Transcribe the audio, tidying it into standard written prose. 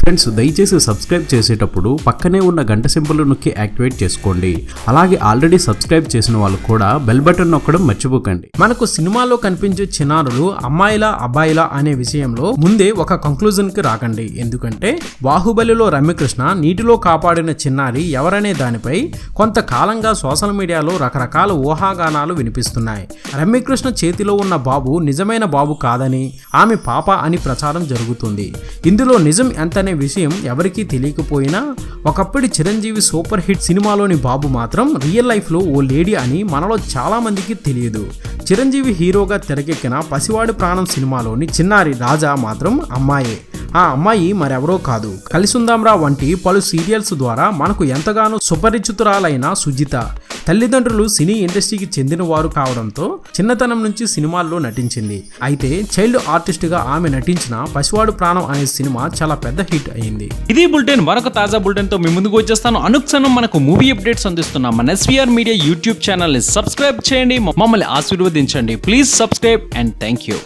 Friends, దయచేసి subscribe చేసేటప్పుడు పక్కనే ఉన్న గంట సింబల్ నొక్కి యాక్టివేట్ చేసుకోండి. అలాగే ఆల్రెడీ సబ్స్క్రైబ్ చేసిన వాళ్ళు కూడా బెల్ బటన్ నొక్కడం మర్చిపోకండి. మనకు సినిమాలో కనిపించే చిన్నారులు అమ్మాయిలా అబ్బాయిలా అనే విషయంలో ముందే ఒక కంక్లూజన్ కి రాకండి. ఎందుకంటే బాహుబలిలో రమ్యకృష్ణ నీటిలో కాపాడిన చిన్నారి ఎవరనే దానిపై కొంతకాలంగా సోషల్ మీడియాలో రకరకాల ఊహాగానాలు వినిపిస్తున్నాయి. రమ్యకృష్ణ చేతిలో ఉన్న బాబు నిజమైన బాబు కాదని, ఆమె పాప అని ప్రచారం జరుగుతుంది. ఇందులో నిజం ఎంతనే విషయం ఎవరికీ తెలియకపోయినా ఒకప్పటి చిరంజీవి సూపర్ హిట్ సినిమాలోని బాబు మాత్రం రియల్ లైఫ్ లో ఓ లేడీ అని మనలో చాలా మందికి తెలియదు. చిరంజీవి హీరోగా తెరకెక్కిన పసివాడి ప్రాణం సినిమాలోని చిన్నారి రాజా మాత్రం అమ్మాయే. ఆ అమ్మాయి మరెవరో కాదు, కలిసుందాంరా వంటి పలు సీరియల్స్ ద్వారా మనకు ఎంతగానో సుపరిచితురాలైన సుజిత. తల్లిదండ్రులు సినీ ఇండస్ట్రీకి చెందిన వారు కావడంతో చిన్నతనం నుంచి సినిమాల్లో నటించింది. అయితే చైల్డ్ ఆర్టిస్ట్ గా ఆమె నటించిన పసివాడు ప్రాణం అనే సినిమా చాలా పెద్ద హిట్ అయింది. ఇది బులెటిన్. మరొక తాజా బులెటిన్ తో మీ ముందుకు వచ్చేస్తాను. అనుక్షణం మనకు మూవీ అప్డేట్స్ అందిస్తున్నాం మన ఎస్వీఆర్ మీడియా యూట్యూబ్ ఛానల్ ని సబ్స్క్రైబ్ చేయండి, మమ్మల్ని ఆశీర్వదించండి. Please subscribe and thank you.